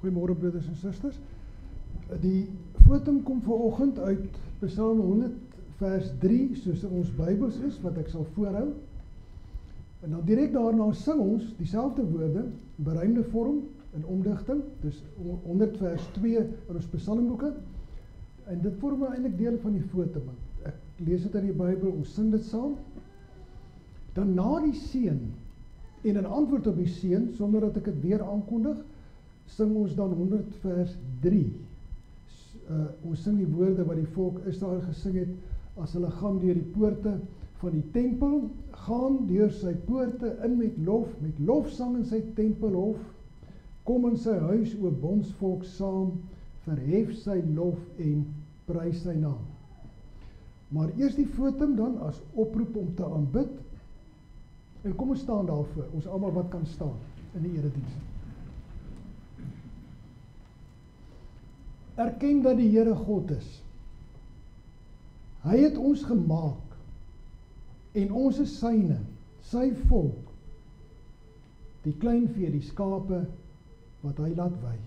Goeiemôre broeders en susters. Die fotum kom vanoggend uit Psalm 100 vers 3, soos ons Bybels is, wat ek sal voorhou. En dan direk daarna sing ons dieselfde woorde, in beruimde vorm, in omdigting, dus 100 vers 2 in ons psalmboeke. En dit vorm eintlik deel van die fotum. Ek lees dit in die Bybel, ons sing dit saam. Dan na die seën, en in antwoord op die seën, sonder dat ek het weer aankondig, sing ons dan 100 vers 3. Ons sing die woorde wat die volk Israel gesing het, as hulle gaan deur die poorte van die tempel, gaan deur sy poorte in met lofsang in sy tempelhof, kom in sy huis o bondsvolk saam, verhef sy lof en prys sy naam. Maar eers die fotum dan as oproep om te aanbid, en kom ons staan daarvoor, ons almal wat kan staan in die erediens. Erken dat die Here God is. Hy het ons gemaak, en ons is syne, sy volk, die kleinvee, die skape, wat hy laat wei.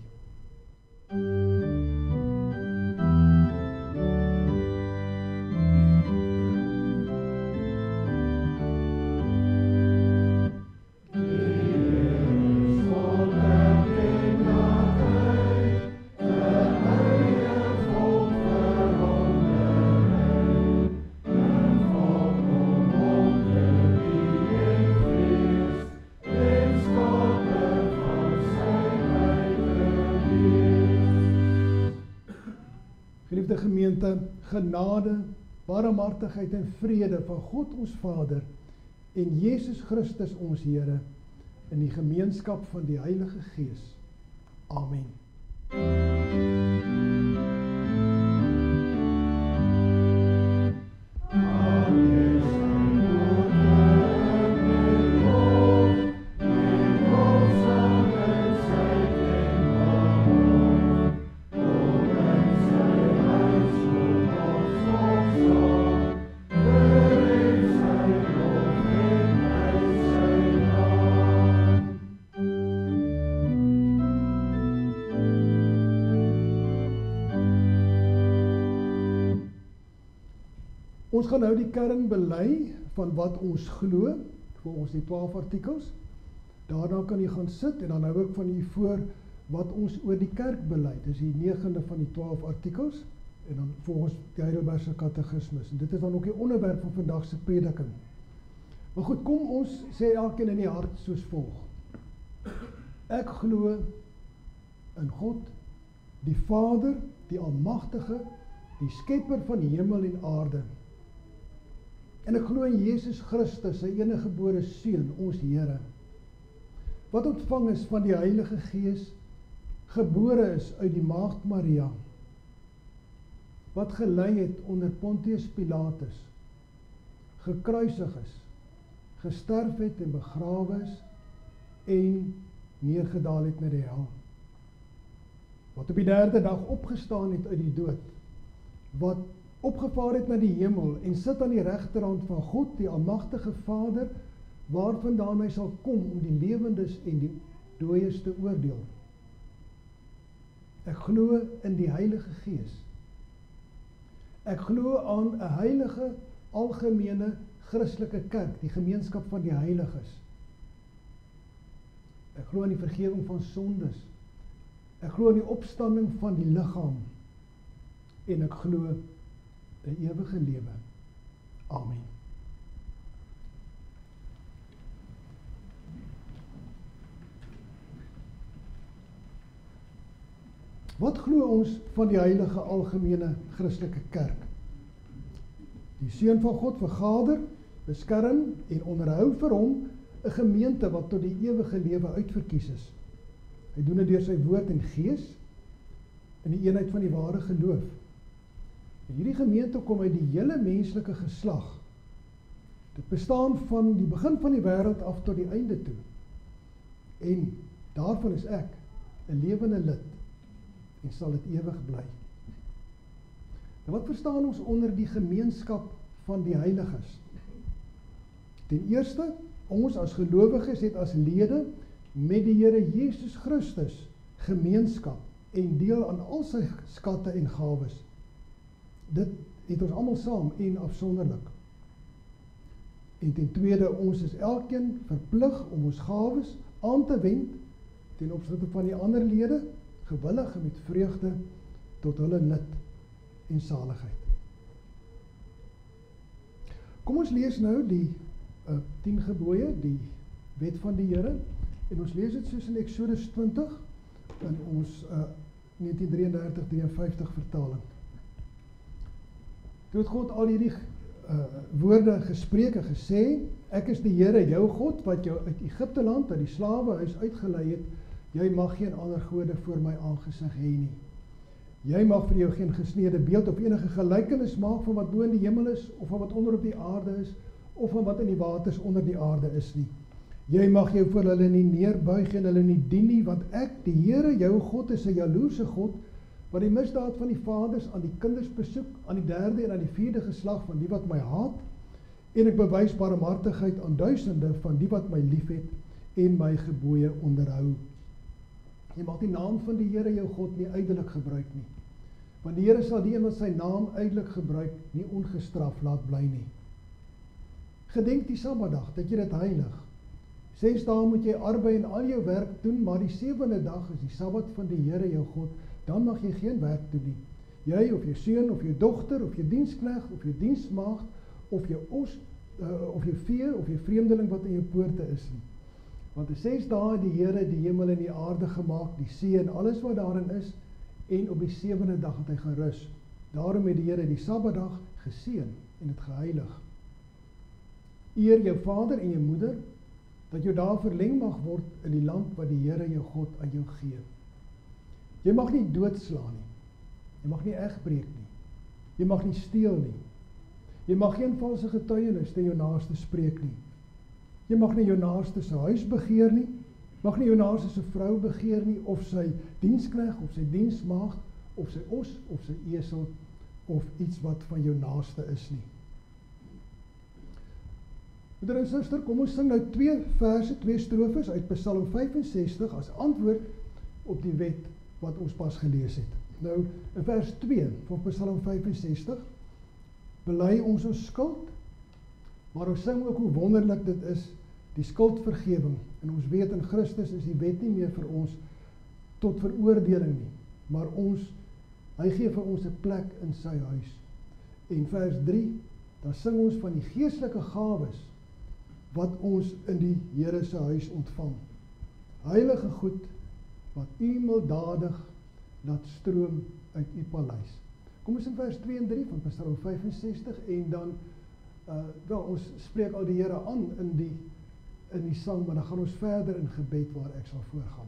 Geliefde gemeente, genade, barmhartigheid en vrede van God ons Vader en Jesus Christus ons Here in die gemeenskap van die Heilige Gees. Amen. Ons gaan nou die kern bely van wat ons glo, volgens die 12 artikels. Daarna kan jy gaan sit en dan hou ek van jy voor wat ons oor die kerk bely. Dis die 9de van die 12 artikels en dan volgens die Heidelbergse katekismus. En dit is dan ook die onderwerp van vandag se prediking. Maar goed, kom ons sê elkeen in die hart soos volg. Ek glo in God, die Vader, die Almagtige, die skepper van die hemel en aarde. En ek glo in Jesus Christus, sy enige gebore Seun, ons Here, wat ontvang is van die Heilige Gees, gebore is uit die maagd Maria, wat gelei het onder Pontius Pilatus, gekruisig is, gesterf het en begrawe is, en neergedaal het na die hel, wat op die 3de dag opgestaan het uit die dood, wat opgevaar het na die hemel en sit aan die regterhand van God, die Almagtige Vader, waarvandaan hy sal kom om die lewendes en die dooies te oordeel. Ek glo in die Heilige Gees. Ek glo aan 'n heilige, algemene, Christelike kerk, die gemeenskap van die heiliges. Ek glo in die vergifnis van sondes. Ek glo in die opstanding van die liggaam. En ek glo 'n ewige lewe. Amen. Wat glo ons van die heilige algemene Christelike kerk? Die Seun van God vergader, beskerm en onderhou vir hom 'n gemeente wat tot die ewige lewe uitverkies is. Hy doen dit deur sy woord en gees in die eenheid van die ware geloof. En hierdie gemeente kom uit die hele menslike geslag. Dit bestaan van die begin van die wêreld af tot die einde toe. En daarvan is ek 'n lewende lid en sal dit ewig bly. En wat verstaan ons onder die gemeenskap van die heiliges? Ten eerste, ons as gelowiges het as lede met die Here Jesus Christus gemeenskap en deel aan al sy skatte en gawes. Dit het ons almal saam en afsonderlik. En ten tweede, ons is elkeen verplig om ons gawes aan te wend ten opsigte van die ander lede, gewillig en met vreugde tot hulle nut en saligheid. Kom ons lees nou die 10 gebooie, die wet van die Here, en ons lees dit soos in Exodus 20 in ons 1933-53 vertaling. Toe het God al hierdie woorde gespreek en gesê, ek is die Here jou God wat jou uit Egipte land, uit die slawehuis uitgelei het, jy mag geen ander gode voor my aangesig hê nie. Jy mag vir jou geen gesneede beeld of enige gelykenis maak van wat bo in die hemel is, of van wat onder op die aarde is, of van wat in die waters onder die aarde is nie. Jy mag jou voor hulle nie neerbuig en hulle nie dien nie, want ek, die Here jou God, is 'n jaloerse God, wat die misdaad van die vaders aan die kinders besoek, aan die 3de en aan die 4de geslag van die wat my haat, en ek bewys barmhartigheid aan duisende van die wat my liefhet en my gebooie onderhou. Jy mag die naam van die Here jou God nie ydelik gebruik nie, want die Here sal die een wat sy naam ydelik gebruik nie ongestraf laat bly nie. Gedenk die Sabbatdag, dat jy dit heilig. 6 dae moet jy arbei en al jou werk doen, maar die 7de dag is die Sabbat van die Here jou God, dan mag jy geen werk doen nie. Jy of jou seun of jou dogter of jou diensknegt of jou diensmaagd of jou os of jou vee of jou vreemdeling wat in jou poorte is nie. Want in 6 dae het die Here die hemel en die aarde gemaak, die see en alles wat daarin is, en op die 7de dag het hy gerus. Daarom het die Here die Sabbatdag geseën en dit geheilig. Eer jou vader en jou moeder, dat jou dae verleng mag word in die land wat die Here jou God aan jou gee. Jy mag nie doodslaan nie. Jy mag nie egbreek nie. Jy mag nie steel nie. Jy mag geen valse getuienis teen jou naaste spreek nie. Jy mag nie jou naaste se huis begeer nie. Mag nie jou naaste se vrou begeer nie, of sy diensknegt, of sy diensmaagd, of sy os, of sy esel, of iets wat van jou naaste is nie. Broeder en suster, kom ons sing nou 2 verse, 2 strofes uit Psalm 65 as antwoord op die wet wat ons pas gelees het. Nou, in vers 2 van Psalm 65, bely ons skuld, maar ons sing ook hoe wonderlik dit is, die skuldvergewing. En ons weet in Christus is die wet nie meer vir ons tot veroordeling nie, maar hy gee vir ons 'n plek in sy huis. En vers 3, dan sing ons van die geestelike gawes wat ons in die Here se huis ontvang. Heilige goed wat u milddadig laat stroom uit u paleis. Kom ons in vers 2 en 3 van Psalm 65 en dan, ons spreek al die Here aan in die sang, maar dan gaan ons verder in gebed waar ek sal voorgaan.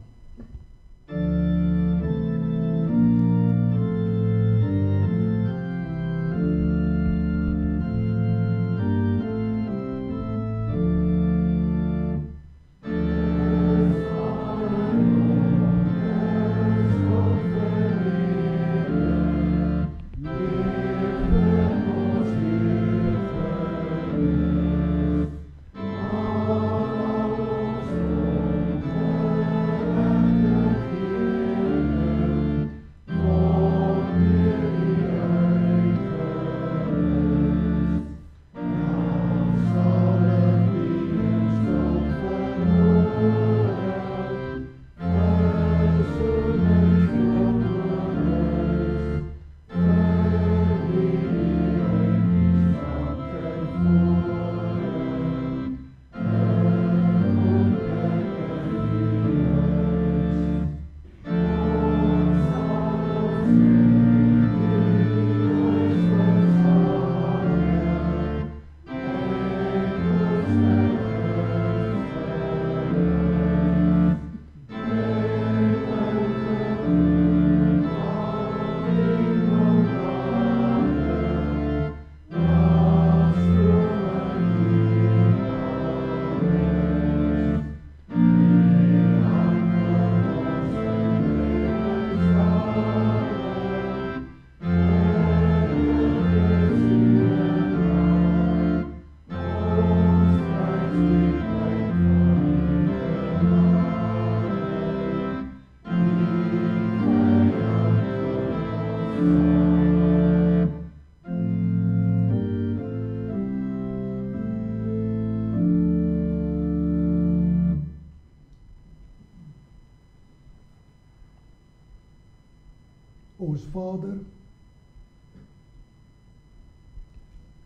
ons Vader.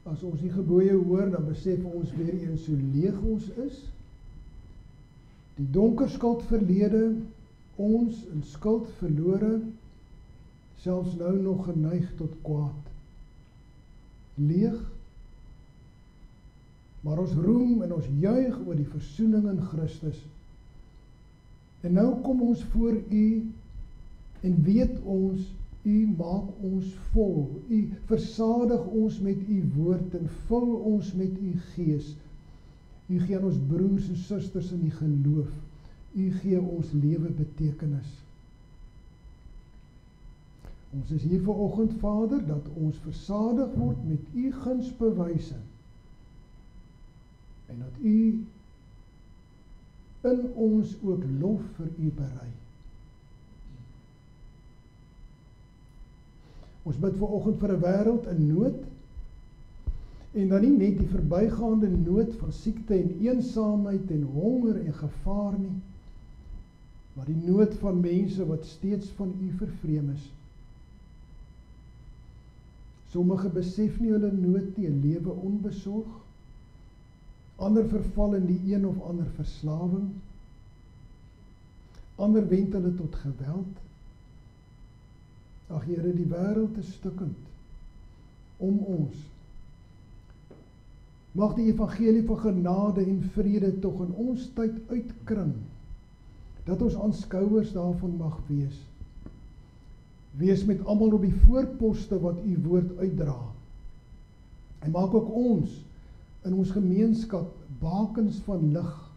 As ons die gebooie hoor, dan besef ons weer eens hoe leeg ons is. Die donker skuld verlede, ons in skuld verlore, selfs nou nog geneig tot kwaad. Leeg, maar ons roem en ons juig oor die versoening in Christus. En nou kom ons voor U en weet ons, U maak ons vol. U versadig ons met U woord en vul ons met U gees. U gee aan ons broers en susters in die geloof. U gee ons lewe betekenis. Ons is hier vanoggend, Vader, dat ons versadig word met U gunsbewyse. En dat U in ons ook lof vir U berei. Ons bid vanoggend vir 'n wêreld in nood, en dan nie net die verbygaande nood van siekte en eensaamheid en honger en gevaar nie, maar die nood van mense wat steeds van U vervreem is. Sommige besef nie hulle nood nie, 'n lewe onbesorg. Ander verval in die een of ander verslawing. Ander wend hulle tot geweld. Ag Here, die wêreld is stukkend om ons. Mag die evangelie van genade en vrede tog in ons tyd uitkring, dat ons aanskouers daarvan mag wees. Wees met almal op die voorposte wat U woord uitdra. En maak ook ons in ons gemeenskap bakens van lig,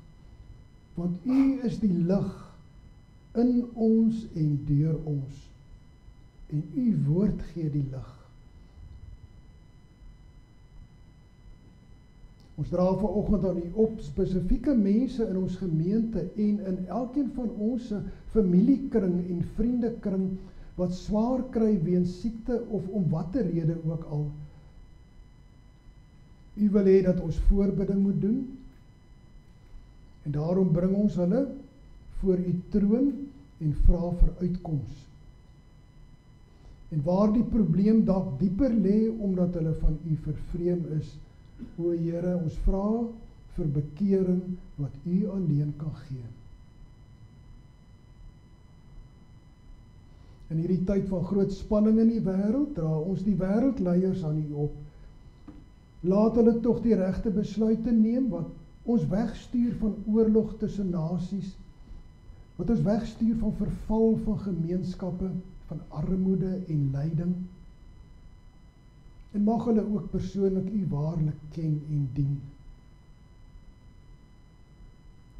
want U is die lig in ons en deur ons. En U woord gee die lig. Ons dra vanoggend aan U op spesifieke mense in ons gemeente en in elkeen van ons familiekring en vriendekring wat swaar kry weens siekte of om watter rede ook al. U wil hê dat ons voorbidding moet doen, en daarom bring ons hulle voor U troon en vra vir uitkoms. En waar die probleem dalk dieper lê omdat hulle van U vervreem is, o Here, ons vra vir bekering wat U alleen kan gee. In hierdie tyd van groot spanning in die wêreld, dra ons die wêreldleiers aan U op. Laat hulle tog die regte besluite neem wat ons wegstuur van oorlog tussen nasies, wat ons wegstuur van verval van gemeenskappe, van armoede en lyding. En mag hulle ook persoonlik U waarlik ken en dien.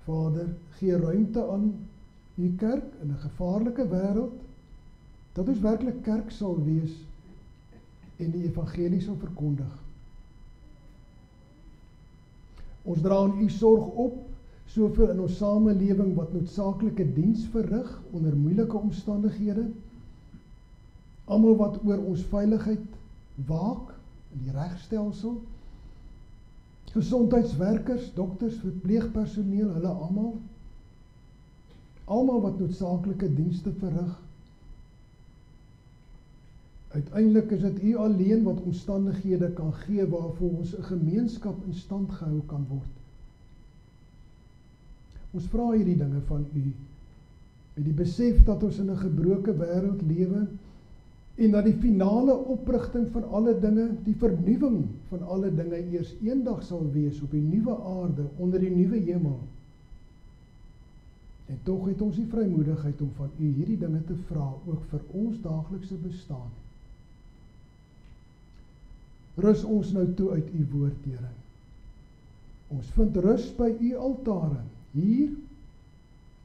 Vader, gee ruimte aan U kerk in 'n gevaarlike wêreld, dat ons werklik kerk sal wees en die evangelie sal verkondig. Ons dra aan U sorg op, soveel in ons samelewing wat noodsaaklike diens verrig onder moeilike omstandighede. Almal wat oor ons veiligheid waak in die regstelsel. Gesondheidswerkers, dokters, verpleegpersoneel, hulle almal. Almal wat noodsaaklike dienste verrig. Uiteindelik is dit U alleen wat omstandighede kan gee waarvoor ons 'n gemeenskap in stand gehou kan word. Ons vra hierdie dinge van U, met die besef dat ons in 'n gebroke wêreld lewe, en dat die finale oprigting van alle dinge, die vernuwing van alle dinge eers eendag sal wees op die nuwe aarde, onder die nuwe hemel. En tog het ons die vrymoedigheid om van U hierdie dinge te vra, ook vir ons daaglikse bestaan. Rus ons nou toe uit U woord, Here. Ons vind rus by U altare, hier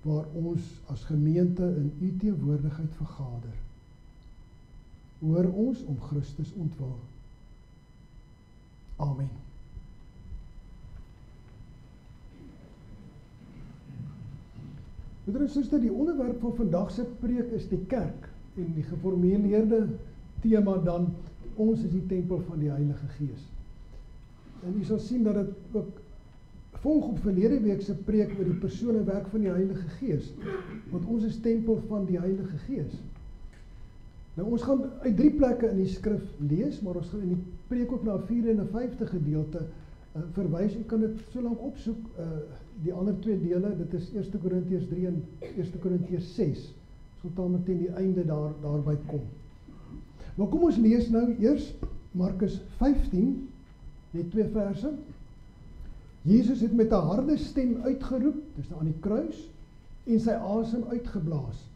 waar ons as gemeente in U teenwoordigheid vergader. Hoor ons om Christus ontwil. Amen. Broeder en suster, die onderwerp van vandag se preek is die kerk, en die geformuleerde tema dan, ons is die tempel van die Heilige Gees. En u sal sien dat dit ook volg op verlede week se preek oor die persoon en werk van die Heilige Gees, want ons is tempel van die Heilige Gees. Nou ons gaan uit 3 plekke in die skrif lees, maar ons gaan in die preek ook na 4 en 5 gedeelte verwys. Jy kan dit so lank opsoek, die ander 2 dele, dit is 1 Korintiërs 3 en 1 Korintiërs 6. So taamlik teen die einde daarby kom. Maar kom ons lees nou eers Markus 15, net 2 verse. Jesus het met 'n harde stem uitgeroep, dis nou aan die kruis, en sy asem uitgeblaas.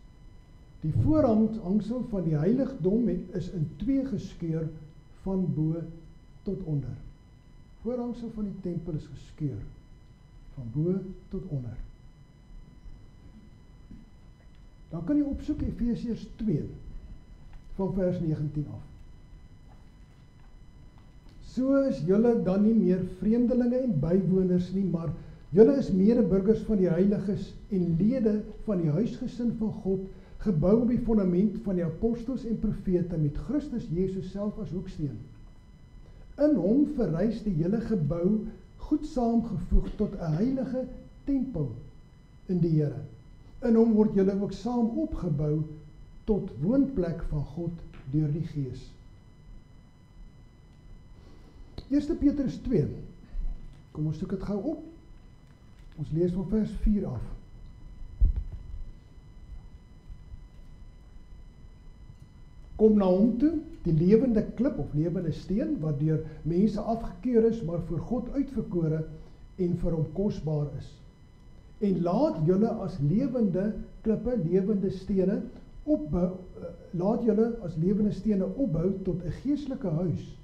Die voorhangsel van die heiligdom is in 2 geskeur van bo tot onder. Voorhangsel van die tempel is geskeur van bo tot onder. Dan kan jy opsoek Efesiërs 2 van vers 19 af. So is julle dan nie meer vreemdelinge en bywoners nie, maar julle is medeburgers van die heiliges en lede van die huisgesin van God, gebou op die fondament van die apostels en profete met Christus Jesus self as hoeksteen. In hom verrys die hele gebou goed saamgevoeg tot 'n heilige tempel in die Here. In hom word julle ook saam opgebou tot woonplek van God deur die Gees. 1 Petrus 2. Kom ons soek dit gou op. Ons lees van vers 4 af. Kom na hom toe, die lewende klip of lewende steen, wat deur mense afgekeur is, maar vir God uitverkore en vir hom kosbaar is. En laat julle as lewende klippe, lewende stene, laat julle as lewende stene opbou tot 'n geestelike huis,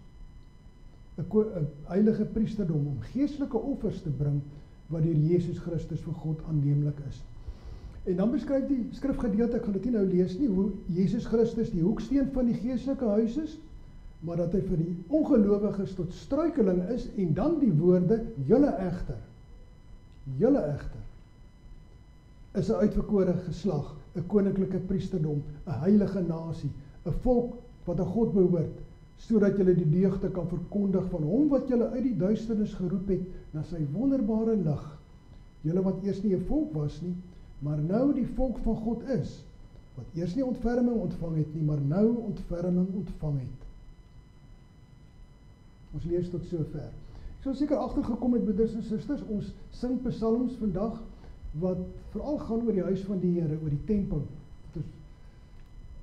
'n heilige priesterdom, om geestelike offers te bring, wat deur Jesus Christus vir God aanneemlik is. En dan beskryf die skrifgedeelte, ek gaan dit nie nou lees nie, hoe Jesus Christus die hoeksteen van die geestelike huis is, maar dat hy vir die ongelowiges tot struikeling is, en dan die woorde, julle egter, is 'n uitverkore geslag, 'n koninklike priesterdom, 'n heilige nasie, 'n volk wat aan God behoort, sodat julle die deugde kan verkondig van hom wat julle uit die duisternis geroep het na sy wonderbare lig. Julle wat eers nie 'n volk was nie, maar nou die volk van God is, wat eers nie ontferming ontvang het nie, maar nou ontferming ontvang het. Ons lees tot sover. Ek sal seker agtergekom het, broeders en susters, ons sing psalms vandag, wat veral gaan oor die huis van die Here, oor die tempel. Dit is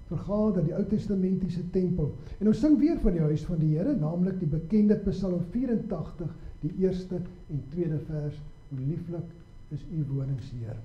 vergader, die Ou Testamentiese tempel. En ons sing weer van die huis van die Here, naamlik die bekende Psalm 84, die eerste en tweede vers, hoe lieflik is u wonings, Heer.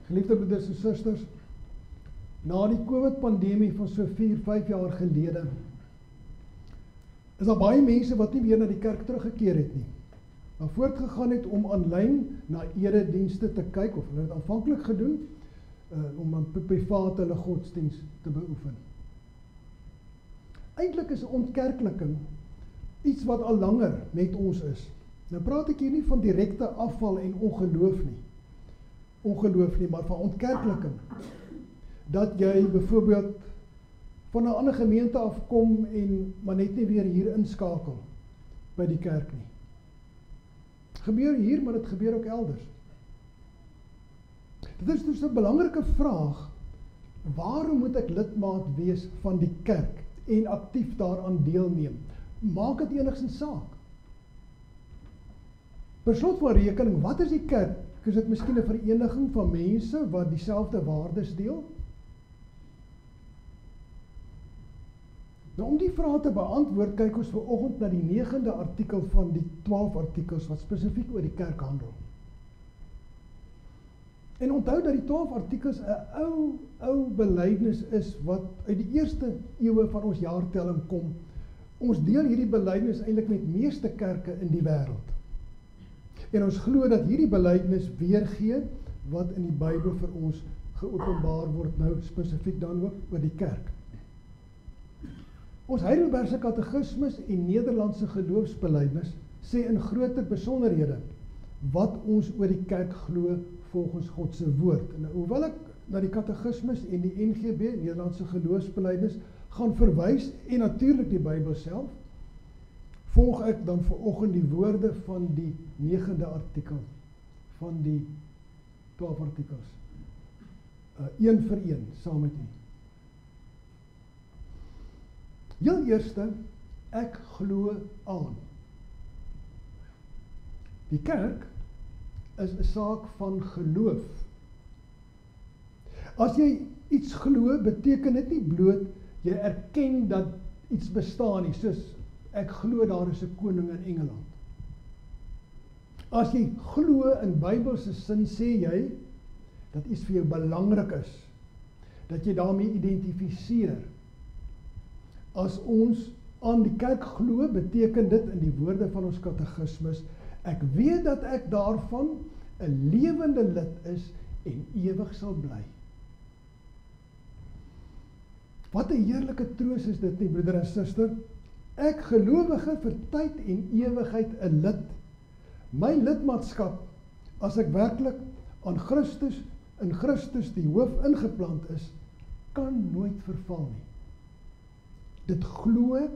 Geliefde broeders en susters, na die COVID-pandemie van so 4-5 jaar gelede, is daar baie mense wat nie meer na die kerk teruggekeer het nie, maar voortgegaan het om aanlyn na eredienste te kyk, of hulle het aanvanklik gedoen, om aan privaat hulle godsdienst te beoefen. Eintlik is ontkerkeliking iets wat al langer met ons is. Nou praat ek hier nie van direkte afval en ongeloof nie, maar van ontkerkeliking. Dat jy byvoorbeeld van 'n ander gemeente afkom en maar net nie weer hier inskakel by die kerk nie. Gebeur hier, maar dit gebeur ook elders. Dit is dus 'n belangrike vraag, waarom moet ek lidmaat wees van die kerk en aktief daaraan deelneem? Maak dit enigstens saak? Per slot van rekening, wat is die kerk? Is dit miskien 'n vereniging van mense wat dieselfde waardes deel? Nou, om die vraag te beantwoord, kyk ons vanoggend na die 9de artikel van die 12 artikels wat spesifiek oor die kerk handel. En onthou dat die 12 artikels 'n ou belydenis is wat uit die eerste eeue van ons jaartelling kom. Ons deel hierdie belydenis eintlik met meeste kerke in die wêreld. En ons glo dat hierdie belydenis weergee wat in die Bybel vir ons geopenbaar word, nou spesifiek dan ook oor die kerk. Ons Heidelbergse Katekismus en Nederlandse geloofsbelydenis sê in groter besonderhede wat ons oor die kerk glo volgens God se woord. En hoewel ek na die Katekismus en die NGB, Nederlandse geloofsbelydenis, gaan verwys en natuurlik die Bybel self, volg ek dan vanoggend die woorde van die 9de artikel van die 12 artikels. Een vir een, saam met u. Heel eerste, ek glo aan. Die kerk is 'n saak van geloof. As jy iets glo, beteken dit nie bloot jy erken dat iets bestaan nie, soos ek glo daar is 'n koning in Engeland. As jy glo in Bybelse sin, sê jy dat iets vir jou belangrik is, dat jy daarmee identifiseer. As ons aan die kerk glo, beteken dit in die woorde van ons katekismus, ek weet dat ek daarvan 'n lewende lid is en ewig sal bly. Wat 'n heerlike troos is dit nie, broeder en suster? Ek gelowige vir tyd en ewigheid 'n lid. My lidmaatskap, as ek werklik aan Christus, in Christus die hoof ingeplant is, kan nooit verval nie. Dit glo ek,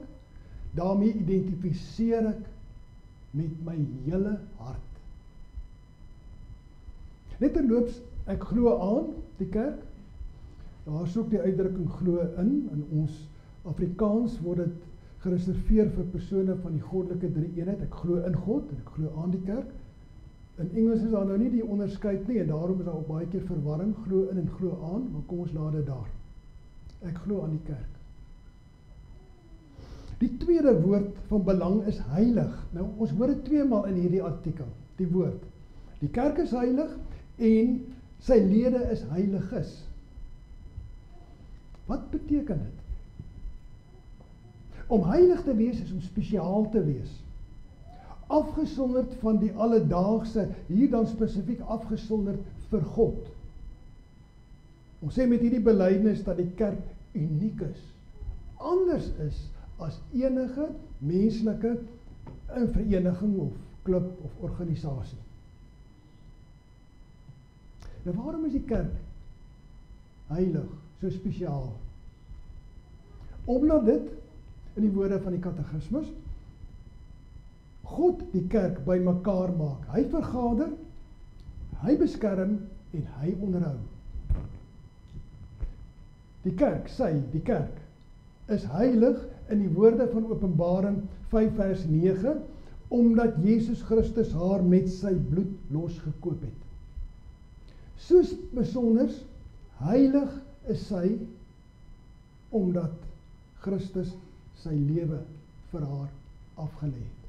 daarmee identifiseer ek met my hele hart. Net terloops, ek glo aan die kerk. Daar is ook die uitdrukking glo in ons Afrikaans word dit gereserveer vir persone van die goddelike drie-eenheid. Ek glo in God en ek glo aan die kerk. In Engels is daar nou nie die onderskeid nie en daarom is daar ook baie keer verwarring, glo in en glo aan, maar kom ons laat dit daar. Ek glo aan die kerk. Die tweede woord van belang is heilig. Nou, ons hoor dit 2 maal in hierdie artikel, die woord. Die kerk is heilig en sy lede is heiliges. Wat beteken dit? Om heilig te wees is om spesiaal te wees. Afgesonderd van die alledaagse, hier dan spesifiek afgesonderd vir God. Ons sê met hierdie belydenis dat die kerk uniek is. Anders is as enige menslike vereniging of klub of organisasie. Nou waarom is die kerk heilig, so spesiaal? Omdat dit, in die woorde van die katekismus, God die kerk by mekaar maak. Hy vergader, hy beskerm en hy onderhou. Die kerk, die kerk, is heilig in die woorde van Openbaring 5 vers 9, omdat Jesus Christus haar met sy bloed losgekoop het. Soos besonders heilig is sy, omdat Christus sy lewe vir haar afgelê het.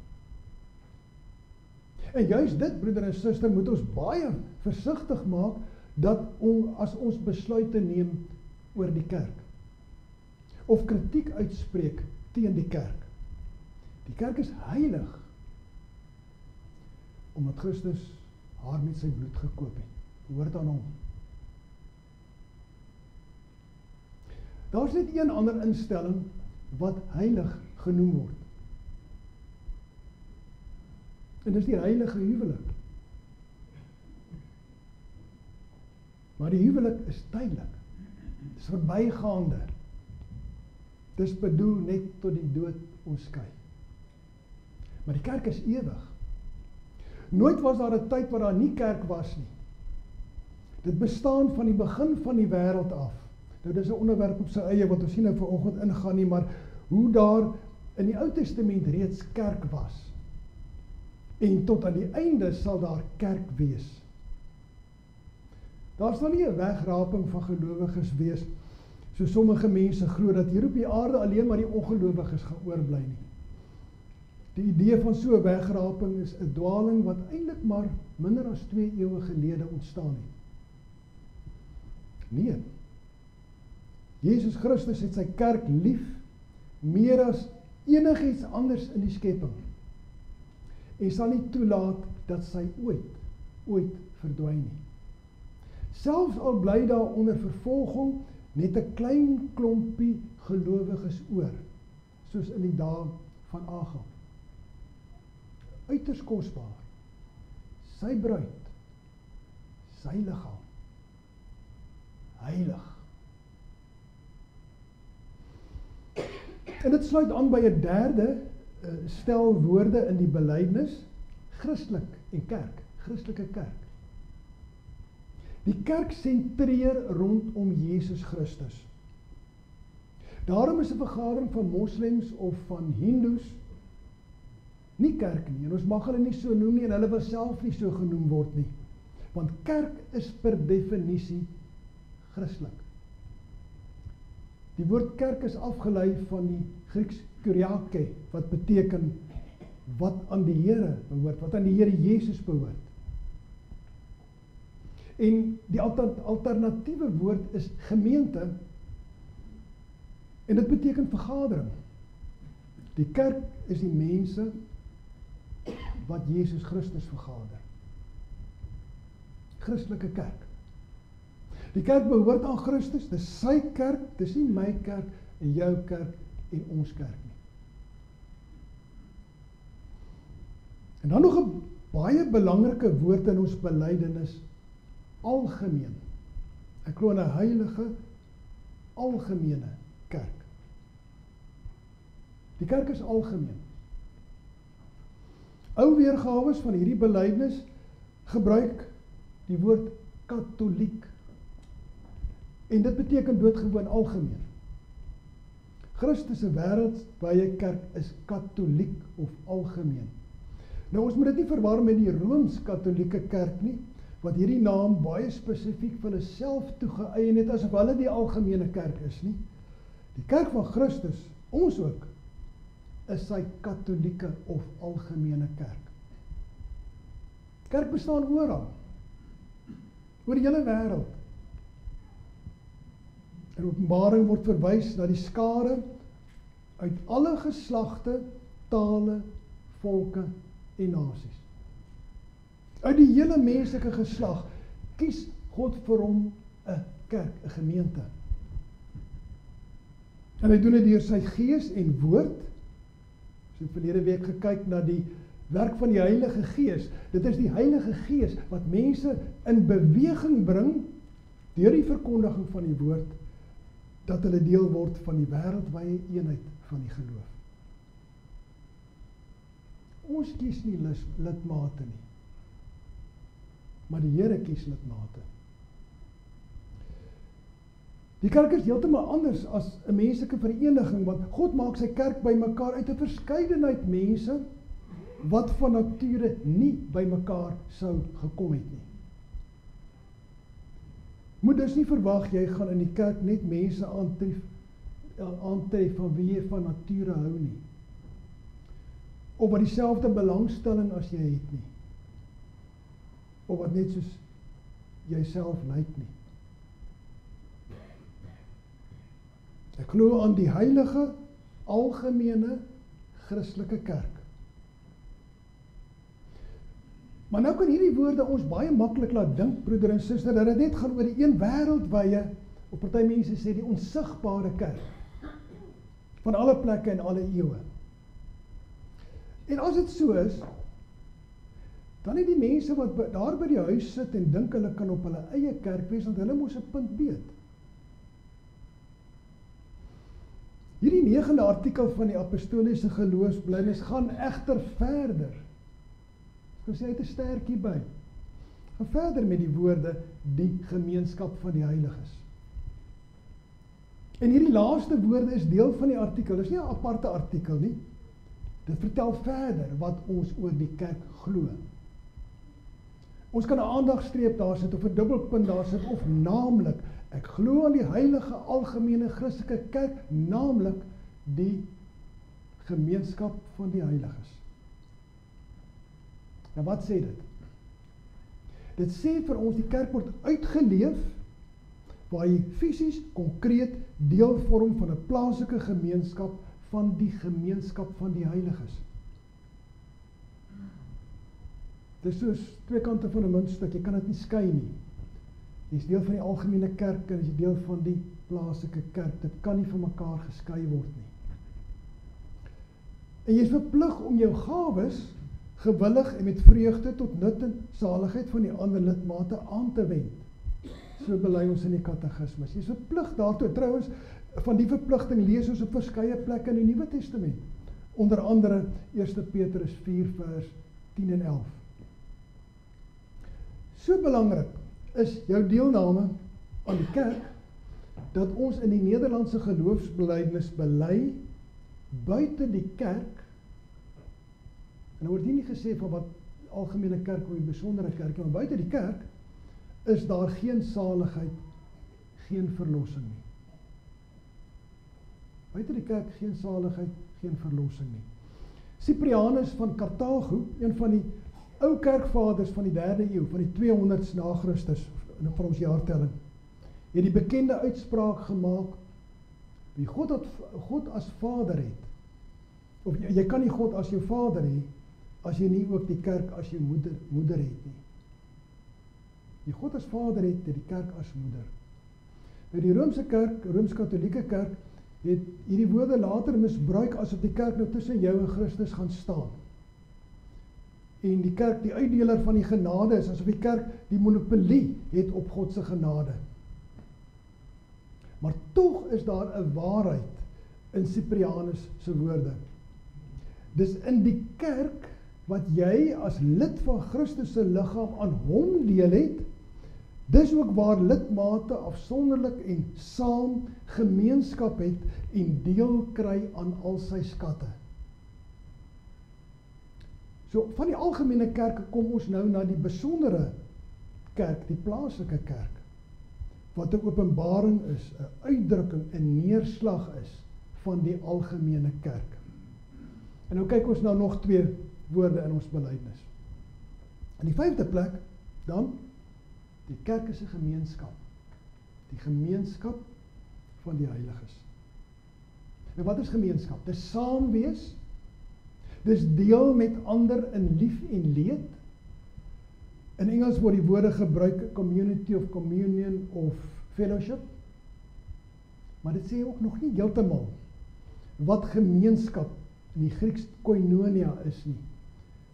En juist dit, broeder en suster, moet ons baie versigtig maak, dat as ons besluite neem oor die kerk, of kritiek uitspreek teen die kerk. Die kerk is heilig, omdat Christus haar met sy bloed gekoop het. Behoort aan hom. Daar is net een ander instelling wat heilig genoem word. En dis die heilige huwelik. Maar die huwelik is tydelik. Dis verbygaande. Dis bedoel net tot die dood ons skei. Maar die kerk is ewig. Nooit was daar 'n tyd waar daar nie kerk was nie. Dit bestaan van die begin van die wêreld af. Nou dis 'n onderwerp op sy eie wat ons nie nou vanoggend ingaan nie, maar hoe daar in die Ou Testament reeds kerk was. En tot aan die einde sal daar kerk wees. Daar sal nie 'n wegraping van gelowiges wees, so sommige mense glo dat hier op die aarde alleen maar die ongelowiges gaan oorbly nie. Die idee van so 'n wegraping is 'n dwaling wat eintlik maar minder as 2 eeue gelede ontstaan het. Nee. Jesus Christus het sy kerk lief, meer as enigiets anders in die skepping. En sal nie toelaat dat sy ooit verdwyn nie. Selfs al bly daar onder vervolging net 'n klein klompie gelowiges oor, soos in die dae van Agab. Uiters kosbaar, sy bruid, sy liggaam, heilig. En dit sluit aan by 'n derde stel woorde in die belydenis, Christelik en kerk, Christelike kerk. Die kerk sentreer rondom Jesus Christus. Daarom is 'n vergadering van moslems of van hindoes nie kerk nie, en ons mag hulle nie so noem nie, en hulle wil self nie so genoem word nie. Want kerk is per definisie Christelik. Die woord kerk is afgelei van die Grieks kyriake, wat beteken wat aan die Here behoort, wat aan die Here Jesus behoort. En die alternatiewe woord is gemeente, en dit beteken vergadering. Die kerk is die mense wat Jesus Christus vergader. Christelike kerk. Die kerk behoort aan Christus, dis sy kerk, dis nie my kerk en jou kerk en ons kerk nie. En dan nog 'n baie belangrike woord in ons belydenis, algemeen. Ek glo in 'n heilige, algemene kerk. Die kerk is algemeen. Ou weergawes van hierdie belydenis gebruik die woord katoliek. En dit beteken doodgewoon algemeen. Christus se wêreldwye kerk is katoliek of algemeen. Nou ons moet dit nie verwar met die Rooms-Katolieke kerk nie, wat hierdie naam baie spesifiek vir hulle self toegeëien het, asof hulle die algemene kerk is nie. Die kerk van Christus, ons ook, is sy katolieke of algemene kerk. Kerk bestaan oral, oor die hele wêreld. In Openbaring word verwys na die skare uit alle geslagte, tale, volke en nasies. Uit die hele menslike geslag kies God vir hom 'n kerk, 'n gemeente. En hy doen dit deur sy gees en woord. Ons het verlede week gekyk na die werk van die Heilige Gees. Dit is die Heilige Gees wat mense in beweging bring deur die verkondiging van die woord, dat hulle deel word van die wêreldwye eenheid van die geloof. Ons kies nie lidmate nie, maar die Here kies lidmate. Die kerk is heeltemal anders as 'n menslike vereniging, want God maak sy kerk bymekaar uit 'n verskeidenheid mense wat van nature nie bymekaar sou gekom het nie. Moet dus nie verwag jy gaan in die kerk net mense aantref van wie jy van nature hou nie, of wat dieselfde belangstelling as jy het nie, of wat net soos jouself lyk nie. Ek glo aan die heilige, algemene, Christelike kerk. Maar nou kan hierdie woorde ons baie maklik laat dink, broeder en suster, dat dit net gaan oor die een wêreldwye, of party mense sê die onsigbare kerk, van alle plekke en alle eeue. En as dit so is, dan het die mense wat daar by die huis sit en dink hulle kan op hulle eie kerk wees, want hulle moes 'n punt weet. Hierdie 9de artikel van die apostoliese geloofsbelijdenis gaan egter verder. Ek sê uit 'n stertjie by. Gaan verder met die woorde, die gemeenskap van die heiliges. En hierdie laaste woorde is deel van die artikel, dit is nie 'n aparte artikel nie. Dit vertel verder wat ons oor die kerk glo. Ons kan 'n aandagstreep daar sit, of 'n dubbelpunt daar sit, of naamlik, ek glo aan die heilige, algemene Christelike kerk, naamlik die gemeenskap van die heiliges. Nou wat sê dit? Dit sê vir ons, die kerk word uitgeleef, waar jy fisies, konkreet deel vorm van 'n plaaslike gemeenskap, van die gemeenskap van die heiliges. Dit is soos twee kante van 'n muntstuk, jy kan dit nie skei nie. Jy is deel van die algemene kerk en jy is deel van die plaaslike kerk. Dit kan nie van mekaar geskei word nie. En jy is verplig om jou gawes gewillig en met vreugde tot nut en saligheid van die ander lidmate aan te wend. So bely ons in die katekismes. Jy is verplig daartoe. Trouwens, van die verpligting lees ons op verskeie plekke in die Nuwe Testament. Onder andere 1 Petrus 4 vers 10 en 11. So belangrik is jou deelname aan die kerk, dat ons in die Nederlandse geloofsbelijdenis bely, buite die kerk, en word hier nie gesê van wat algemene kerk of die besondere kerk, maar buite die kerk, is daar geen saligheid, geen verlossing nie. Buite die kerk geen saligheid, geen verlossing nie. Cyprianus van Karthago, een van die ou kerkvaders van die 3de eeu, van die 200s na Christus, vir ons jaartelling, het die bekende uitspraak gemaak, wie God as vader het, of jy kan nie God as jou vader hê, as jy nie ook die kerk as jou moeder het nie. Die God as vader het die kerk as moeder. Nou die Roomse kerk, Rooms-Katholieke kerk, het hierdie woorde later misbruik asof die kerk nou tussen jou en Christus gaan staan. En die kerk die uitdeler van die genade is, asof die kerk die monopolie het op God se genade. Maar tog is daar 'n waarheid in Cyprianus se woorde. Dis in die kerk wat jy as lid van Christus se liggaam aan hom deel het, dis ook waar lidmate afsonderlik en saam gemeenskap het en deel kry aan al sy skatte. So, van die algemene kerke kom ons nou na die besondere kerk, die plaaslike kerk, wat 'n openbaring is, 'n uitdrukking, 'n neerslag is van die algemene kerk. En nou kyk ons nou nog twee woorde in ons belydenis. In die 5de plek, dan, die kerk is 'n gemeenskap. Die gemeenskap van die heiliges. En wat is gemeenskap? Dis saam wees, dis deel met ander in lief en leed. In Engels word die woorde gebruik, community of communion of fellowship. Maar dit sê ook nog nie heeltemal wat gemeenskap in die Grieks koinonia is nie.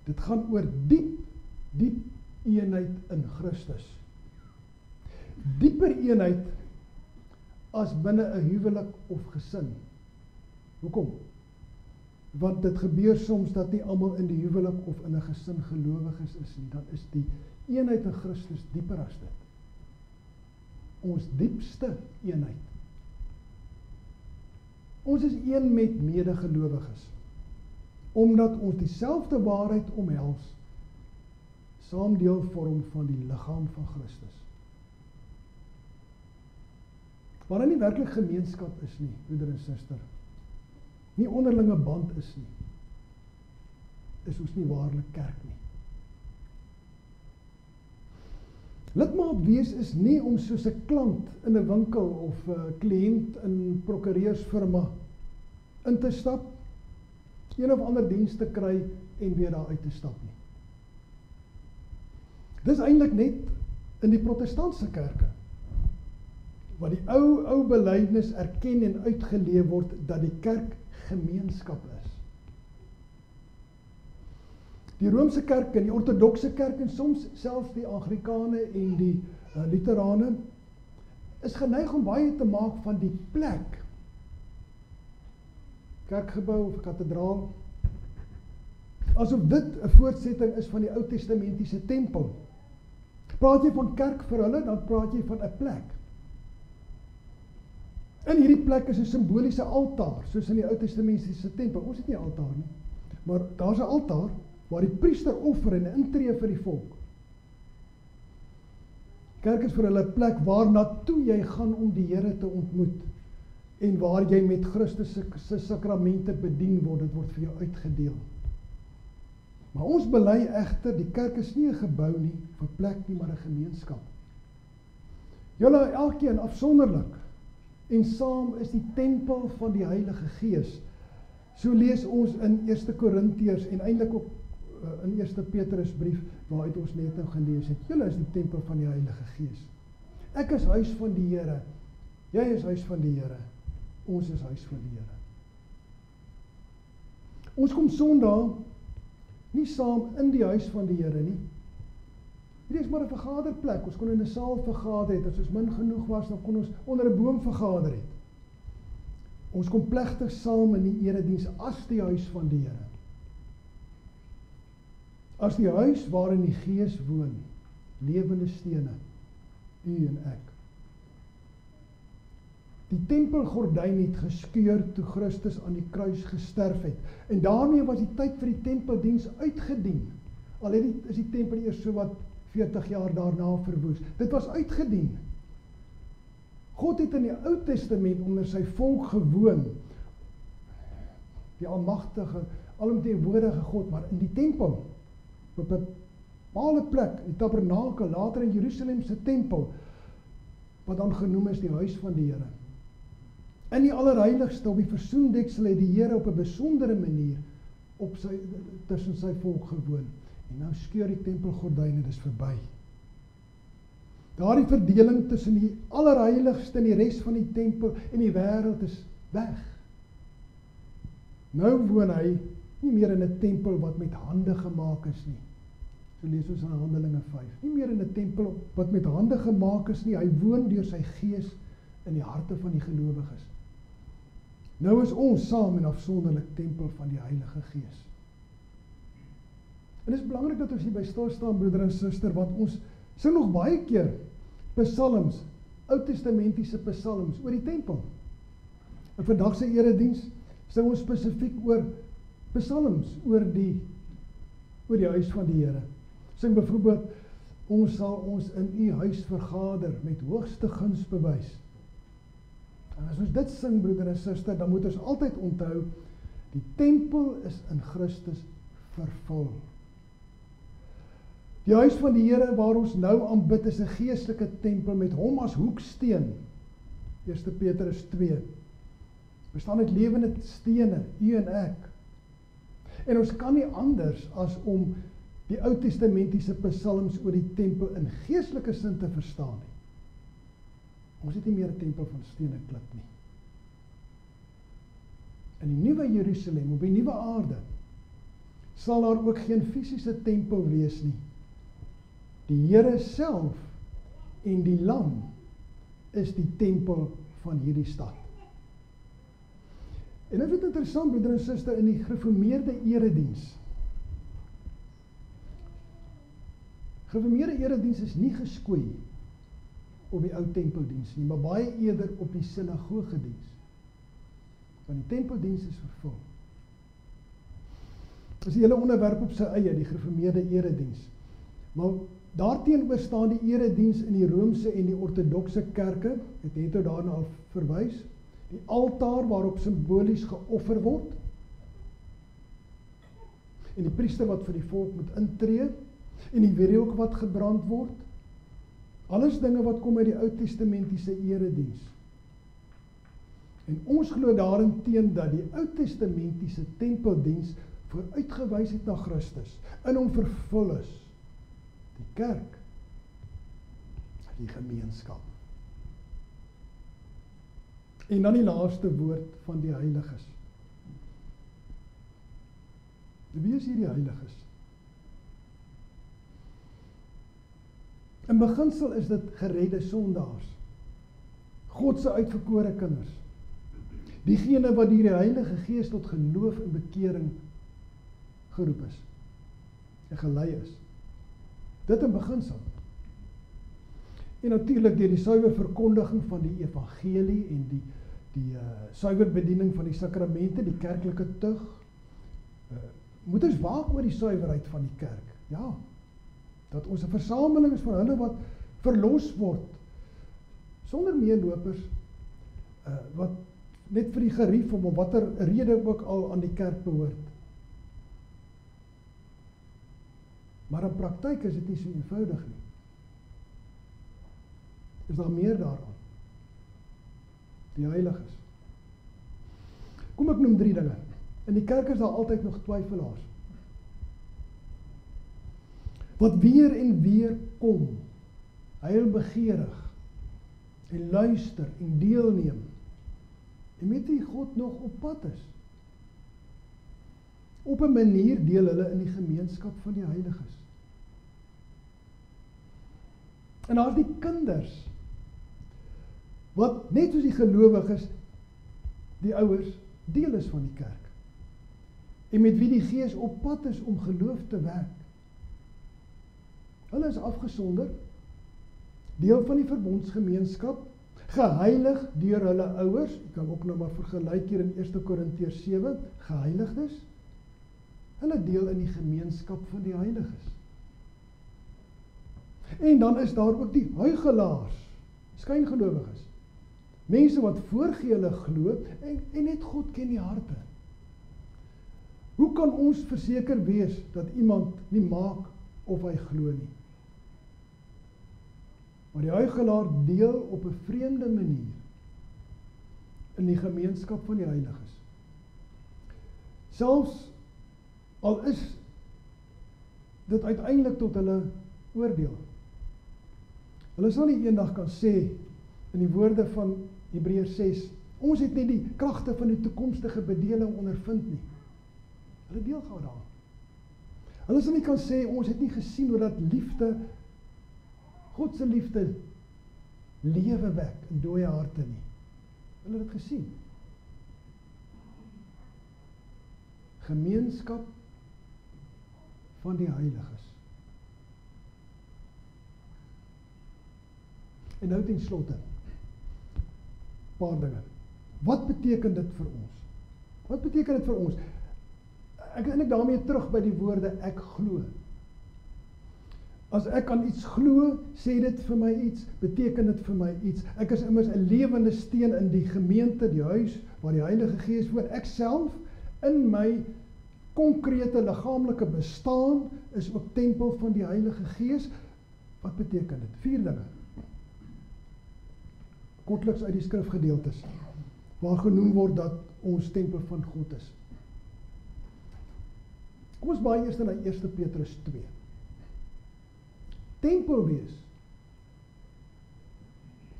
Dit gaan oor diep eenheid in Christus. Dieper eenheid as binne 'n huwelik of gesin. Hoekom? Want dit gebeur soms dat nie almal in die huwelik of in 'n gesin gelowiges is nie. Dan is die eenheid in Christus dieper as dit. Ons diepste eenheid. Ons is een met medegelowiges, omdat ons dieselfde waarheid omhels, saam deel vorm van die liggaam van Christus. Waar daar nie werklik gemeenskap is nie, broeder en suster, nie onderlinge band is nie, is ons nie waarlik kerk nie. Lidmaat wees is nie om soos 'n klant in 'n winkel of 'n kliënt in 'n prokureursfirma in te stap, een of ander diens te kry en weer daar uit te stap nie. Dis eintlik net in die protestantse kerke, waar die ou belydenis erken en uitgeleef word dat die kerk gemeenskap is. Die Romeinse kerk en die ortodokse kerk en soms selfs die Anglikane en die Lutherane is geneig om baie te maak van die plek, kerkgebou of kathedraal, asof dit 'n voortsetting is van die Ou Testamentiese tempel. Praat jy van kerk vir hulle, dan praat jy van 'n plek. In hierdie plek is 'n simboliese altaar, soos in die Ou Testamentiese tempel. Ons het nie 'n altaar nie, maar daar's 'n altaar waar die priester offer en intree vir die volk. Kerk is vir hulle 'n plek waarnaartoe jy gaan om die Here te ontmoet en waar jy met Christus se sakramente bedien word. Dit word vir jou uitgedeel. Maar ons bely egter, die kerk is nie 'n gebou nie, of 'n plek nie, maar 'n gemeenskap. Julle elkeen afsonderlik en saam is die tempel van die Heilige Gees. So lees ons in 1 Korintiërs en eintlik ook in 1 Petrusbrief, waaruit ons net nou gelees het. Julle is die tempel van die Heilige Gees. Ek is huis van die Here. Jy is huis van die Here. Ons is huis van die Here. Ons kom Sondag nie saam in die huis van die Here nie. Hierdie is maar 'n vergaderplek. Ons kon in 'n saal vergader het. As ons min genoeg was, dan kon ons onder 'n boom vergader het. Ons kom plegtig saam in die erediens as die huis van die Here. As die huis waarin die Gees woon, lewende stene, u en ek. Die tempelgordyn het geskeur toe Christus aan die kruis gesterf het. En daarmee was die tyd vir die tempeldiens uitgedien. Al is die tempel eers so wat 40 jaar daarna verwoes. Dit was uitgedien. God het in die Ou Testament onder sy volk gewoon. Die almagtige, alomteenwoordige God, maar in die tempel, op 'n bepaalde plek, die tabernakel, later in Jerusalem se tempel, wat dan genoem is die huis van die Here. In die allerheiligste op die versoendeksel het die Here op 'n besondere manier tussen sy volk gewoon. En nou skeur die tempelgordyne, dis verby. Daardie verdeling tussen die allerheiligste en die res van die tempel en die wêreld is weg. Nou woon hy nie meer in 'n tempel wat met hande gemaak is nie. So lees ons in Handelinge 5. Nie meer in 'n tempel wat met hande gemaak is nie. Hy woon deur sy Gees in die harte van die gelowiges. Nou is ons saam en afsonderlik tempel van die Heilige Gees. En dit is belangrik dat ons hier by stil staan, broeder en suster, want ons sing nog baie keer psalms, Ou Testamentiese psalms oor die tempel. In vandag se erediens sing ons spesifiek oor psalms oor die huis van die Here. Sing byvoorbeeld, ons sal ons in u huis vergader met hoogste guns bewys. En as ons dit sing, broeder en suster, dan moet ons altyd onthou, die tempel is in Christus vervul. Die huis van die Here waar ons nou aanbid is 'n geestelike tempel met hom as hoeksteen. 1 Petrus 2. Bestaan uit lewende stene, u en ek. En ons kan nie anders as om die Ou Testamentiese psalms oor die tempel in geestelike sin te verstaan nie. Ons het nie meer 'n tempel van steen en klip nie. In die nuwe Jerusalem, op die nuwe aarde, sal daar ook geen fisiese tempel wees nie. Die Here self en die Lam is die tempel van hierdie stad. En dit is interessant, broeder en suster, in die gereformeerde erediens. Gereformeerde erediens is nie geskoei op die ou tempeldiens nie, maar baie eerder op die sinagogediens. Want die tempeldiens is vervul. Dit is 'n hele onderwerp op sy eie, die gereformeerde erediens. Maar daarteenoor staan die erediens in die Romeinse en die ortodokse kerke, het net nou daarna al verwys, die altaar waarop simbolies geoffer word, en die priester wat vir die volk moet intree, en die wierook wat gebrand word, Alles dinge wat kom uit die Ou Testamentiese erediens. En ons glo daarin teen dat die Ou Testamentiese tempeldiens vooruitgewys het na Christus, in hom vervul is, die kerk, die gemeenskap. En dan die laaste woord van die heiliges. Wie is hier die heiliges? In beginsel is dit geredde sondaars, God se uitverkore kinders, diegene wat deur die Heilige Gees tot geloof en bekering geroep is en gelei is. Dit in beginsel. En natuurlik deur die suiwer verkondiging van die evangelie en die suiwer bediening van die sakramente, die kerklike tug, moet ons waak oor die suiwerheid van die kerk. Ja, dat ons 'n versameling is van hulle wat verlos word, sonder meelopers, wat net vir die gerief om watter rede ook al aan die kerk behoort. Maar in praktyk is dit nie so eenvoudig nie. Is daar meer daaraan? Die heiliges. Kom ek noem 3 dinge. In die kerk is daar altyd nog twyfelaars. Wat weer en weer kom, heilbegeerig, en luister en deelneem, en met wie God nog op pad is. Op 'n manier deel hulle in die gemeenskap van die heiliges. En daar's die kinders, wat net soos die gelowiges, die ouers, deel is van die kerk. En met wie die Gees op pad is om geloof te werk. Hulle is afgesonder, deel van die verbondsgemeenskap, geheilig deur hulle ouers, ek kan ook nou maar vergelyk hier in 1 Korintiërs 7, geheiligdes, hulle deel in die gemeenskap van die heiliges. En dan is daar ook die huigelaars, skyngelowiges, mense wat voorgee hulle glo, en net God ken die harte. Hoe kan ons verseker wees dat iemand nie maak of hy glo nie? Maar die huigelaar deel op 'n vreemde manier in die gemeenskap van die heiliges. Selfs al is dit uiteindelik tot hulle oordeel. Hulle sal nie eendag kan sê, in die woorde van Hebreërs 6, ons het nie die kragte van die toekomstige bedeling ondervind nie. Hulle deel gehou daaraan. Hulle sal nie kan sê, ons het nie gesien hoe dat liefde, God se liefde, lewe wek in dooie harte nie. Hulle het dit gesien. Gemeenskap van die heiliges. En nou ten slotte, paar dinge. Wat beteken dit vir ons? Wat beteken dit vir ons? Ek daarmee terug by die woorde ek glo. As ek aan iets glo, sê dit vir my iets, beteken dit vir my iets. Ek is immers 'n lewende steen in die gemeente, die huis waar die Heilige Gees woon. Ek self in my konkrete liggaamlike bestaan is ook tempel van die Heilige Gees. Wat beteken dit? 4 dinge. Kortliks uit die skrifgedeeltes, waar genoem word dat ons tempel van God is. Kom ons baie eers na 1 Petrus 2. Tempel wees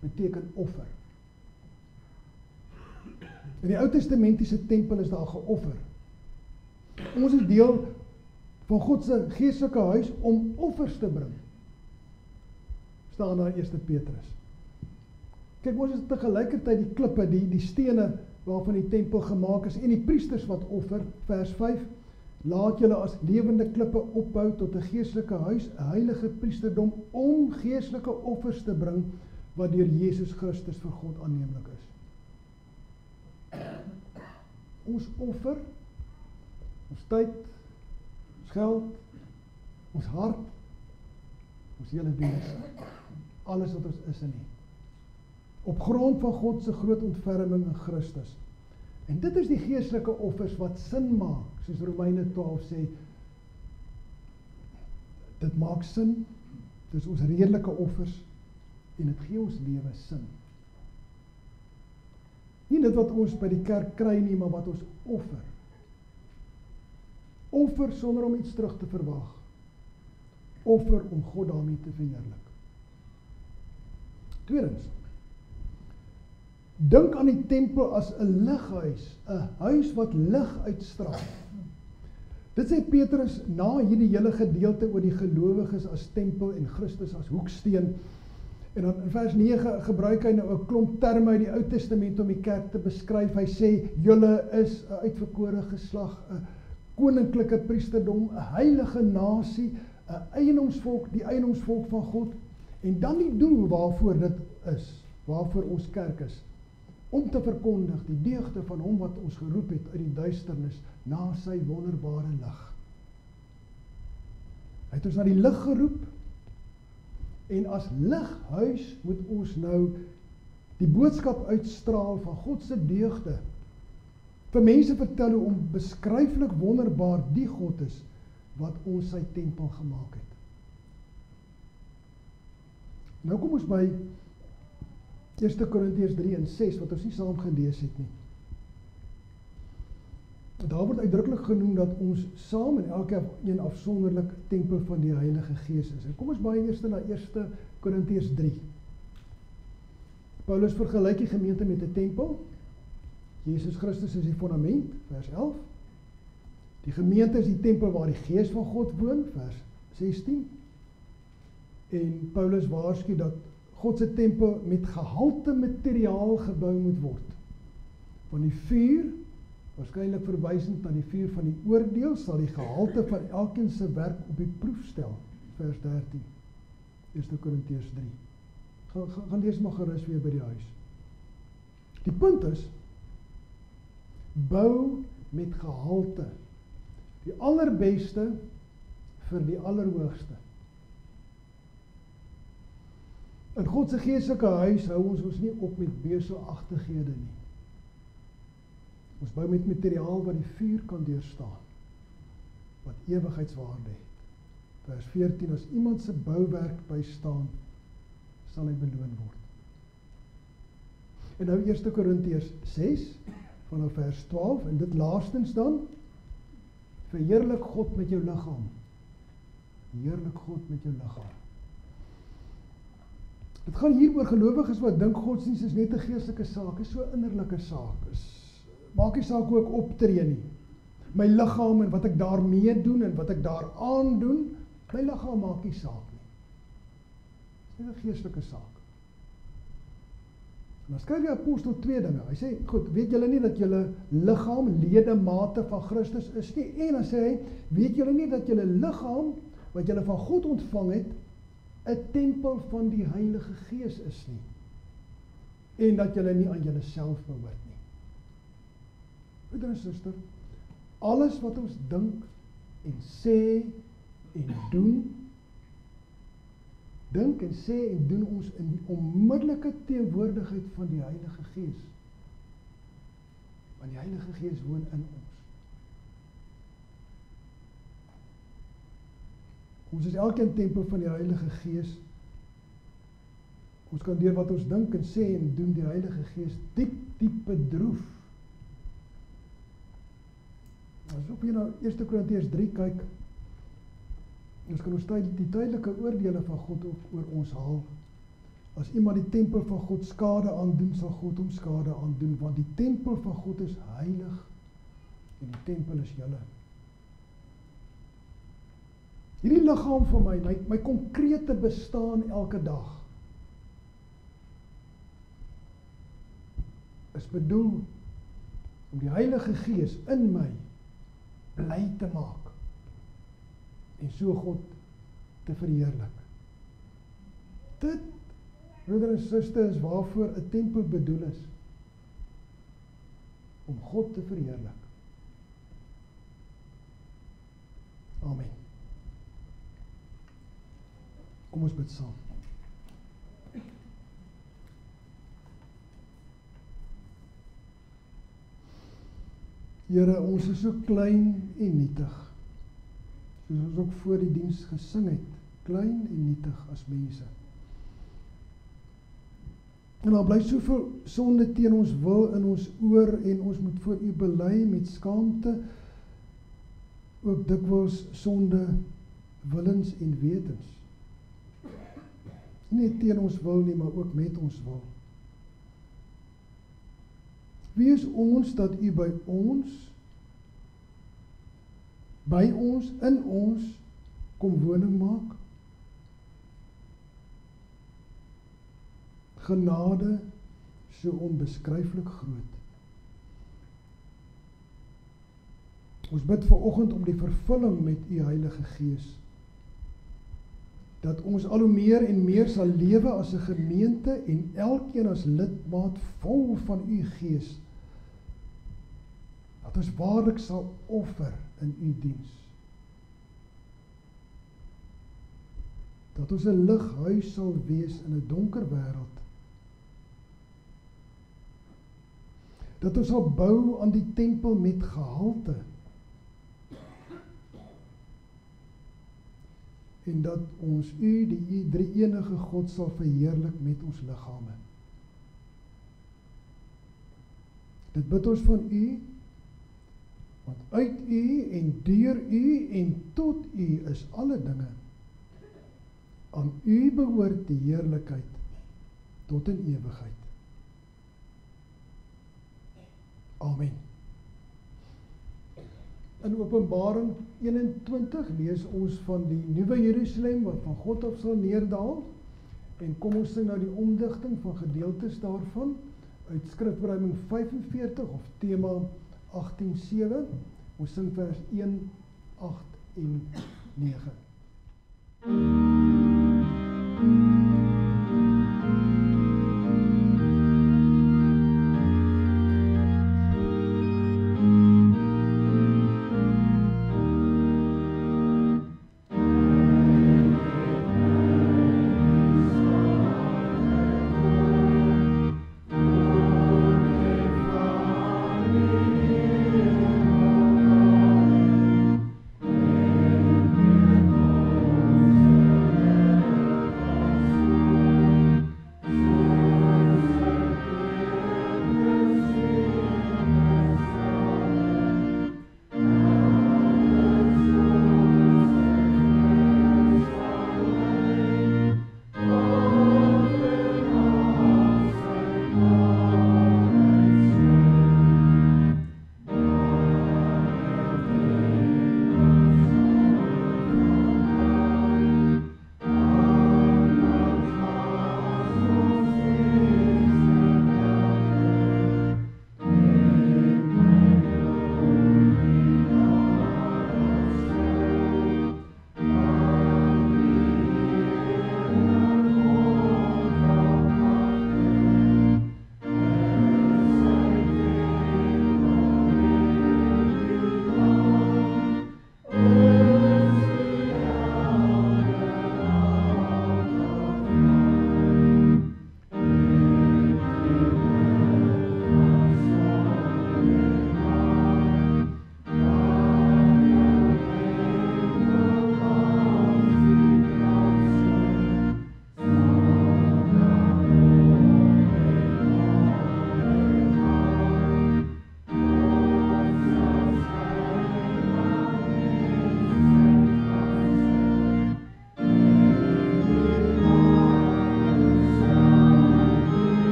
beteken offer. In die Ou Testamentiese tempel is daar geoffer. Ons is deel van God se geestelike huis om offers te bring. Staan daar in 1 Petrus. Kyk, ons is tegelijkertijd die klippe, die stene waarvan die tempel gemaak is, en die priesters wat offer, vers 5, laat julle as lewende klippe opbou tot 'n geestelike huis, 'n heilige priesterdom, om geestelike offers te bring, wat deur Jesus Christus vir God aanneemlik is. Ons offer, ons tyd, ons geld, ons hart, ons hele wese, alles wat ons is en het, op grond van God se groot ontferming in Christus. En dit is die geestelike offers wat sin maak, soos Romeine 12 sê, dit maak sin, dis ons redelike offers, en dit gee ons lewe sin. Nie dit wat ons by die kerk kry nie, maar wat ons offer. Offer sonder om iets terug te verwag. Offer om God daarmee te verheerlik. Tweedens, dink aan die tempel as 'n lighuis, 'n huis wat lig uitstraal. Dit sê Petrus na hierdie hele gedeelte oor die gelowiges as tempel en Christus as hoeksteen. En dan in vers 9 gebruik hy nou 'n klomp terme uit die Ou Testament om die kerk te beskryf. Hy sê, julle is 'n uitverkore geslag, 'n koninklike priesterdom, 'n heilige nasie, 'n eienoomsvolk, die eienoomsvolk van God. En dan die doel waarvoor dit is, waarvoor ons kerk is, om te verkondig die deugde van hom wat ons geroep het uit die duisternis na sy wonderbare lig. Hy het ons na die lig geroep, en as lighuis moet ons nou die boodskap uitstraal van God se deugde, vir mense vertel hoe onbeskryflik wonderbaar die God is, wat ons sy tempel gemaak het. Nou kom ons by 1 Korintiërs 3 en 6, wat ons nie saam gelees het nie. Daar word uitdruklik genoem dat ons saam en elke een afsonderlik tempel van die Heilige Gees is. En kom ons baie eers na 1 Korintiërs 3. Paulus vergelyk die gemeente met 'n tempel. Jesus Christus is die fondament, vers 11. Die gemeente is die tempel waar die Gees van God woon, vers 16. En Paulus waarsku dat God se tempel met gehalte materiaal gebou moet word. Van die vuur, waarskynlik verwysend na die vuur van die oordeel, sal die gehalte van elkeen se werk op die proef stel, vers 13. 1 Korintiërs 3. Gaan lees maar gerus weer by die huis. Die punt is, bou met gehalte. Die allerbeste vir die allerhoogste. In God se geestelike huis hou ons nie op met beuselagtighede nie. Ons bou met materiaal wat die vuur kan deurstaan, wat ewigheidswaarde het. Vers 14, as iemand se bouwerk bystaan, sal hy beloon word. En nou 1 Korintiërs 6, vanaf vers 12, en dit laastens dan, verheerlik God met jou liggaam. Heerlik God met jou liggaam. Dit gaan hier oor gelowiges wat dink godsdienst is net 'n geestelike saak, is so 'n innerlike saak. Maak nie saak hoe ek optree nie. My liggaam en wat ek daarmee doen en wat ek daaraan doen, my liggaam maak nie saak nie. Dit is net 'n geestelike saak. En dan skryf die apostel 2 dinge. Hy sê, goed, weet julle nie dat julle liggaam ledemate van Christus is nie? En dan sê hy, weet julle nie dat julle liggaam, wat julle van God ontvang het, 'n tempel van die Heilige Gees is nie? En dat julle nie aan julle self behoort nie. Broeder en suster, alles wat ons dink en sê en doen, dink en sê en doen ons in die onmiddellike teenwoordigheid van die Heilige Gees. Want die Heilige Gees woon in ons. Ons is elkeen tempel van die Heilige Gees. Ons kan deur wat ons dink en sê en doen die Heilige Gees diep bedroef. As op hier na 1 Korintiërs 3 kyk, ons kan ons die tydelike oordeele van God oor ons haal. As iemand die tempel van God skade aandoen, sal God hom skade aandoen, want die tempel van God is heilig en die tempel is julle. Hierdie liggaam van my konkrete bestaan elke dag, is bedoel om die Heilige Gees in my bly te maak en so God te verheerlik. Dit, broeder en suster, is waarvoor 'n tempel bedoel is, om God te verheerlik. Amen. Kom ons bid saam. Here, ons is so klein en nietig, soos ons ook voor die diens gesing het, klein en nietig as mense. En daar bly soveel sonde teen ons wil in ons oor en ons moet voor U bely met skaamte, ook dikwels sonde willens en wetens. Nie teen ons wil nie, maar ook met ons wil. Wie is ons dat U by ons, in ons, kom woning maak? Genade so onbeskryflik groot. Ons bid vanoggend om die vervulling met U Heilige Gees, dat ons al hoe meer en meer sal lewe as 'n gemeente en elkeen as lidmaat vol van U Gees, dat ons waarlik sal offer in U diens. Dat ons 'n lighuis sal wees in 'n donker wêreld. Dat ons sal bou aan die tempel met gehalte. En dat ons U, die drie-enige God, sal verheerlik met ons liggame. Dit bid ons van U, want uit U en deur U en tot U is alle dinge. Aan U behoort die heerlikheid tot in ewigheid. Amen. In Openbaring 21 lees ons van die nuwe Jerusalem wat van God af sal neerdal, en kom ons sing nou die omdigting van gedeeltes daarvan uit Skrifberuiming 45 of tema 18:7. Ons sing vers 1, 8 en 9.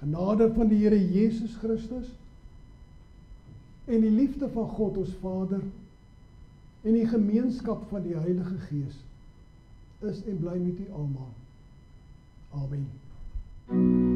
Genade van die Here Jesus Christus en die liefde van God ons Vader en die gemeenskap van die Heilige Gees is en bly met u almal. Amen.